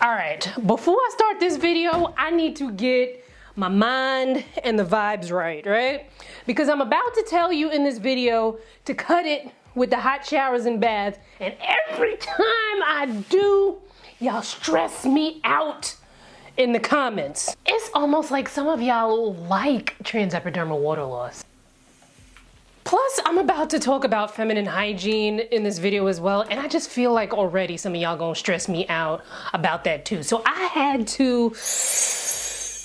All right, before I start this video, I need to get my mind and the vibes right? Because I'm about to tell you in this video to cut it with the hot showers and baths, and every time I do, y'all stress me out in the comments. It's almost like some of y'all like transepidermal water loss. Plus, I'm about to talk about feminine hygiene in this video as well, and I just feel like already some of y'all gonna stress me out about that too. So I had to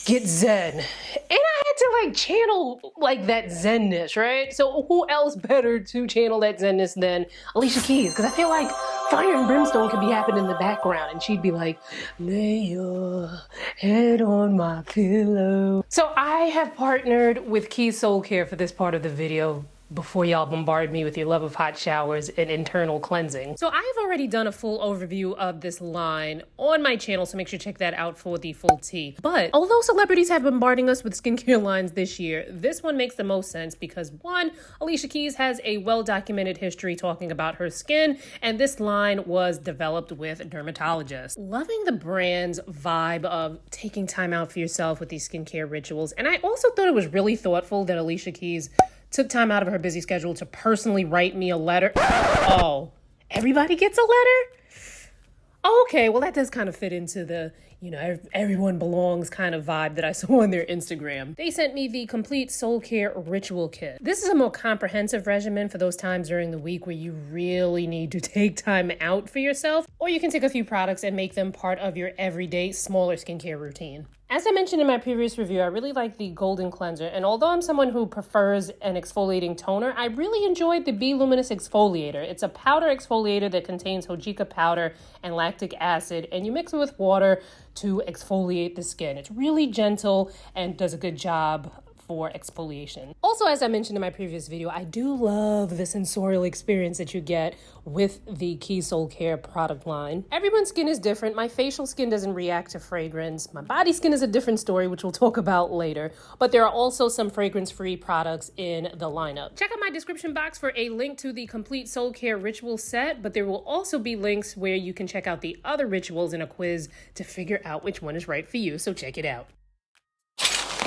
get zen, and I had to like channel like that zenness, right? So who else better to channel that zenness than Alicia Keys? Because I feel like fire and brimstone could be happening in the background, and she'd be like, lay your head on my pillow. So I have partnered with Keys Soul Care for this part of the video before y'all bombard me with your love of hot showers and internal cleansing. So I've already done a full overview of this line on my channel, so make sure to check that out for the full tea. But although celebrities have bombarding us with skincare lines this year, this one makes the most sense because one, Alicia Keys has a well-documented history talking about her skin, and this line was developed with dermatologists. Loving the brand's vibe of taking time out for yourself with these skincare rituals, and I also thought it was really thoughtful that Alicia Keys took time out of her busy schedule to personally write me a letter. Oh, everybody gets a letter? Okay, well that does kind of fit into the, you know, everyone belongs kind of vibe that I saw on their Instagram. They sent me the Complete Soul Care Ritual Kit. This is a more comprehensive regimen for those times during the week where you really need to take time out for yourself, or you can take a few products and make them part of your everyday smaller skincare routine. As I mentioned in my previous review, I really like the Golden Cleanser, and although I'm someone who prefers an exfoliating toner, I really enjoyed the Be Luminous Exfoliator. It's a powder exfoliator that contains hojica powder and lactic acid, and you mix it with water to exfoliate the skin. It's really gentle and does a good job for exfoliation. Also, as I mentioned in my previous video, I do love the sensorial experience that you get with the Keys Soul Care product line. Everyone's skin is different. My facial skin doesn't react to fragrance. My body skin is a different story, which we'll talk about later. But there are also some fragrance-free products in the lineup. Check out my description box for a link to the Complete Soul Care Ritual Set, but there will also be links where you can check out the other rituals in a quiz to figure out which one is right for you, so check it out.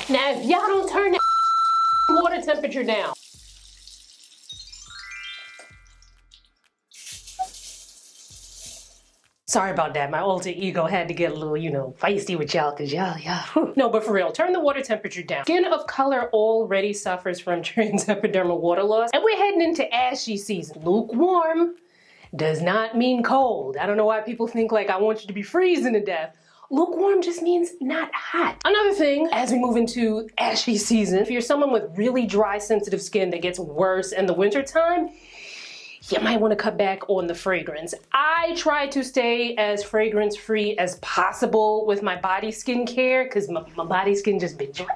Now, if y'all don't turn that water temperature down. Sorry about that. My alter ego had to get a little, you know, feisty with y'all because y'all. No, but for real, turn the water temperature down. Skin of color already suffers from transepidermal water loss, and we're heading into ashy season. Lukewarm does not mean cold. I don't know why people think like I want you to be freezing to death. Lukewarm just means not hot. Another thing, as we move into ashy season, if you're someone with really dry, sensitive skin that gets worse in the wintertime, you might want to cut back on the fragrance. I try to stay as fragrance-free as possible with my body skincare because my body skin just been dry.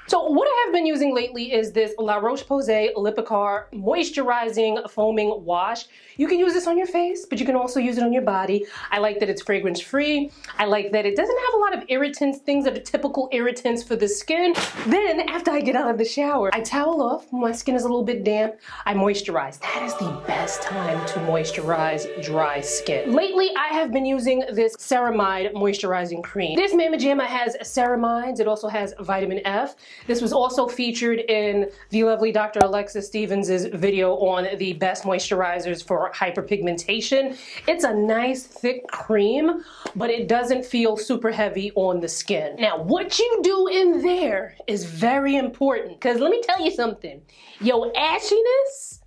So what I have been using lately is this La Roche-Posay Lipikar Moisturizing Foaming Wash. You can use this on your face, but you can also use it on your body. I like that it's fragrance-free. I like that it doesn't have a lot of irritants, things that are typical irritants for the skin. Then, after I get out of the shower, I towel off. My skin is a little bit damp. I moisturize. That is the best time to moisturize dry skin. Lately, I have been using this Ceramide Moisturizing Cream. This Mama Jamma has ceramides. It also has vitamin F. This was also featured in the lovely Dr. Alexis Stevens' video on the best moisturizers for hyperpigmentation. It's a nice thick cream, but it doesn't feel super heavy on the skin. Now, what you do in there is very important, because let me tell you something. Your ashiness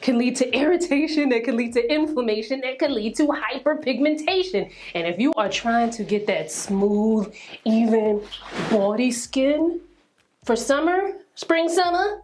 can lead to irritation, that can lead to inflammation, that can lead to hyperpigmentation. And if you are trying to get that smooth, even body skin for summer, spring, summer,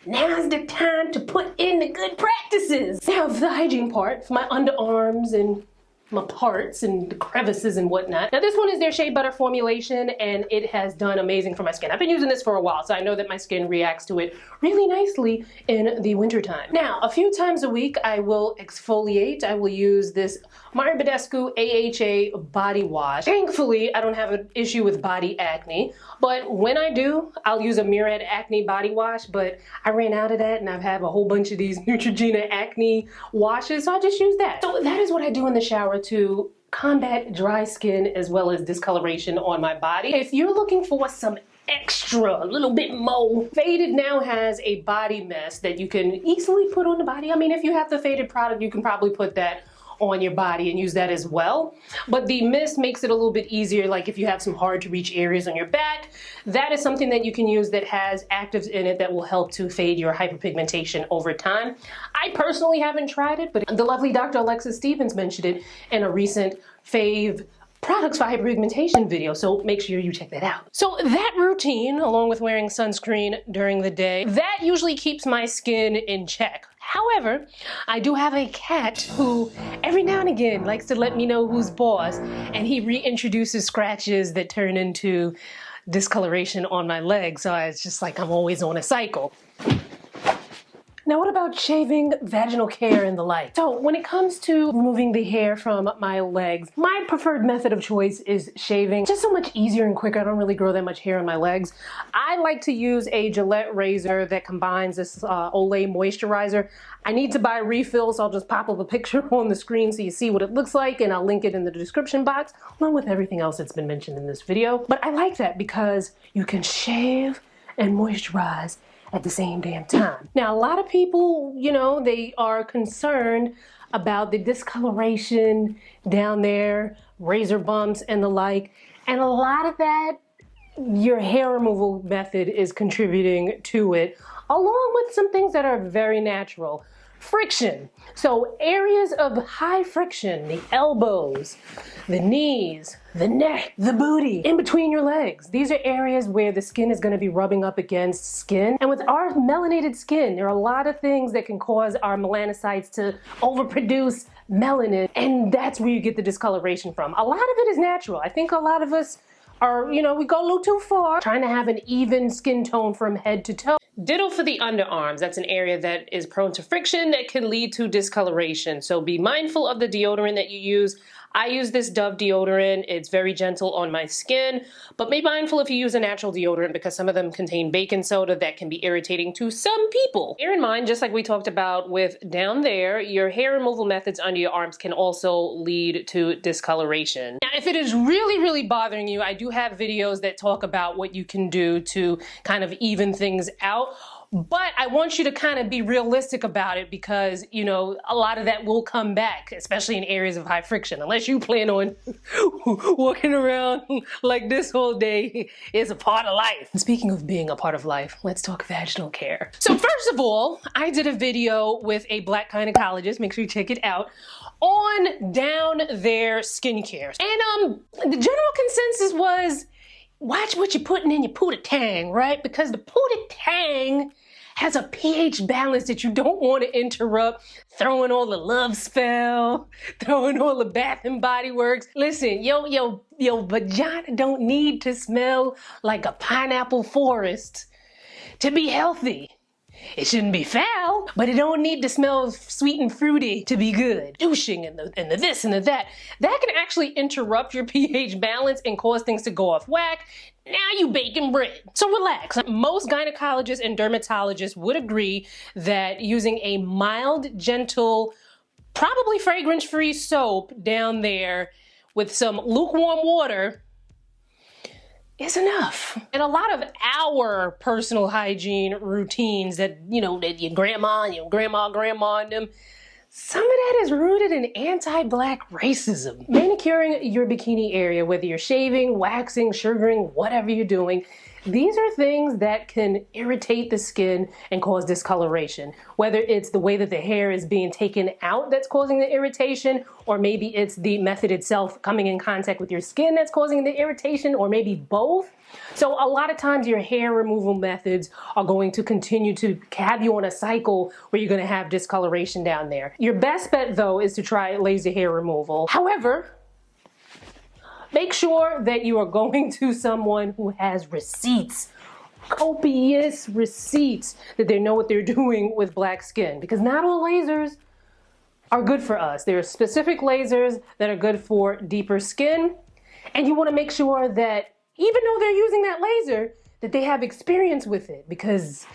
now's the time to put in the good practices. Now, for the hygiene part, for my underarms and my parts and the crevices and whatnot. Now this one is their Shea Butter formulation, and it has done amazing for my skin. I've been using this for a while, so I know that my skin reacts to it really nicely in the wintertime. Now, a few times a week, I will exfoliate. I will use this Mario Badescu AHA body wash. Thankfully, I don't have an issue with body acne, but when I do, I'll use a Murad acne body wash, but I ran out of that and I've had a whole bunch of these Neutrogena acne washes, so I just use that. So that is what I do in the shower to combat dry skin as well as discoloration on my body. If you're looking for some extra, a little bit more, Faded now has a body mist that you can easily put on the body. I mean, if you have the Faded product, you can probably put that on your body and use that as well. But the mist makes it a little bit easier, like if you have some hard to reach areas on your back, that is something that you can use that has actives in it that will help to fade your hyperpigmentation over time. I personally haven't tried it, but the lovely Dr. Alexis Stevens mentioned it in a recent fave products for hyperpigmentation video, so make sure you check that out. So that routine, along with wearing sunscreen during the day, that usually keeps my skin in check. However, I do have a cat who every now and again likes to let me know who's boss, and he reintroduces scratches that turn into discoloration on my legs, so it's just like I'm always on a cycle. Now, what about shaving, vaginal care, and the like? So when it comes to removing the hair from my legs, my preferred method of choice is shaving. It's just so much easier and quicker. I don't really grow that much hair on my legs. I like to use a Gillette razor that combines this Olay moisturizer. I need to buy refills, so I'll just pop up a picture on the screen so you see what it looks like, and I'll link it in the description box, along with everything else that's been mentioned in this video. But I like that because you can shave and moisturize at the same damn time. Now, a lot of people, you know, they are concerned about the discoloration down there, razor bumps and the like, and a lot of that, your hair removal method is contributing to it, along with some things that are very natural. Friction. So areas of high friction, the elbows, the knees, the neck, the booty, in between your legs. These are areas where the skin is going to be rubbing up against skin. And with our melanated skin, there are a lot of things that can cause our melanocytes to overproduce melanin. And that's where you get the discoloration from. A lot of it is natural. I think a lot of us are, you know, we go a little too far trying to have an even skin tone from head to toe. Ditto for the underarms. That's an area that is prone to friction that can lead to discoloration. So be mindful of the deodorant that you use. I use this Dove deodorant. It's very gentle on my skin, but be mindful if you use a natural deodorant because some of them contain baking soda that can be irritating to some people. Bear in mind, just like we talked about with down there, your hair removal methods under your arms can also lead to discoloration. Now, if it is really, really bothering you, I do have videos that talk about what you can do to kind of even things out. But I want you to kind of be realistic about it because, you know, a lot of that will come back, especially in areas of high friction. Unless you plan on walking around like this whole day is a part of life. And speaking of being a part of life, let's talk vaginal care. So first of all, I did a video with a Black gynecologist, make sure you check it out, on down their skincare. And the general consensus was, watch what you're putting in your Pootie-Tang, right? Because the Pootie-Tang has a pH balance that you don't want to interrupt, throwing all the love spell, throwing all the Bath and Body Works. Listen, your vagina don't need to smell like a pineapple forest to be healthy. It shouldn't be foul, but it don't need to smell sweet and fruity to be good. Douching and the this and the that. That can actually interrupt your pH balance and cause things to go off whack. Now you baking bread. So relax. Most gynecologists and dermatologists would agree that using a mild, gentle, probably fragrance-free soap down there with some lukewarm water is enough. And a lot of our personal hygiene routines that, you know, that your grandma and grandma and them, some of that is rooted in anti-Black racism. Manicuring your bikini area, whether you're shaving, waxing, sugaring, whatever you're doing, these are things that can irritate the skin and cause discoloration. Whether it's the way that the hair is being taken out that's causing the irritation, or maybe it's the method itself coming in contact with your skin that's causing the irritation, or maybe both. So a lot of times your hair removal methods are going to continue to have you on a cycle where you're going to have discoloration down there. Your best bet, though, is to try laser hair removal. However, make sure that you are going to someone who has receipts, copious receipts, that they know what they're doing with Black skin. Because not all lasers are good for us. There are specific lasers that are good for deeper skin. And you want to make sure that even though they're using that laser, that they have experience with it. Because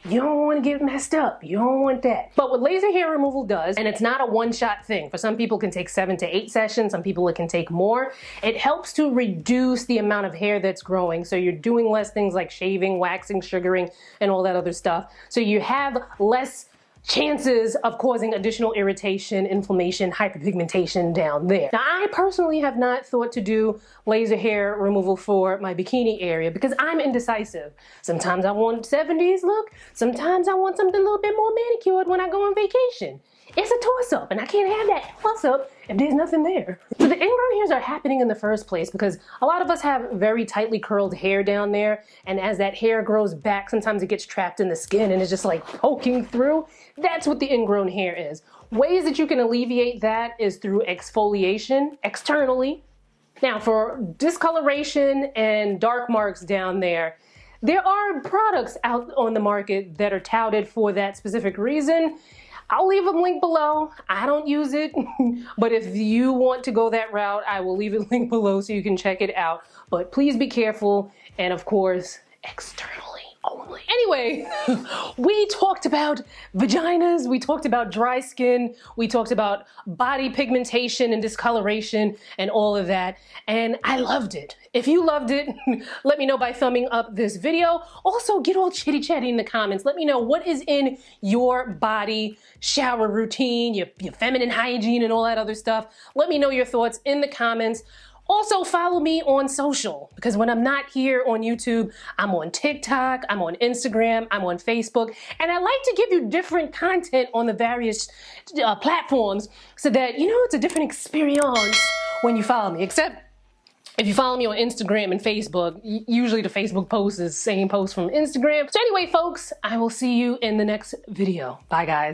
You don't want to get messed up. You don't want that. But what laser hair removal does, and it's not a one-shot thing. For some people it can take 7 to 8 sessions. Some people it can take more. It helps to reduce the amount of hair that's growing. So you're doing less things like shaving, waxing, sugaring, and all that other stuff. So you have less chances of causing additional irritation, inflammation, hyperpigmentation down there. Now, I personally have not thought to do laser hair removal for my bikini area because I'm indecisive. Sometimes I want 70s look, sometimes I want something a little bit more manicured when I go on vacation. It's a toss-up, and I can't have that toss-up if there's nothing there. So the ingrown hairs are happening in the first place because a lot of us have very tightly curled hair down there, and as that hair grows back, sometimes it gets trapped in the skin and it's just like poking through. That's what the ingrown hair is. Ways that you can alleviate that is through exfoliation externally. Now, for discoloration and dark marks down there are products out on the market that are touted for that specific reason. I'll leave a link below. I don't use it, but if you want to go that route, I will leave a link below so you can check it out. But please be careful, and of course, externally only. Anyway, we talked about vaginas, we talked about dry skin, we talked about body pigmentation and discoloration and all of that, and I loved it. If you loved it, let me know by thumbing up this video. Also, get all chitty chatty in the comments. Let me know what is in your body shower routine, your feminine hygiene and all that other stuff. Let me know your thoughts in the comments. Also, follow me on social because when I'm not here on YouTube, I'm on TikTok, I'm on Instagram, I'm on Facebook, and I like to give you different content on the various platforms so that, you know, it's a different experience when you follow me. Except if you follow me on Instagram and Facebook, usually the Facebook post is the same post from Instagram. So anyway, folks, I will see you in the next video. Bye, guys.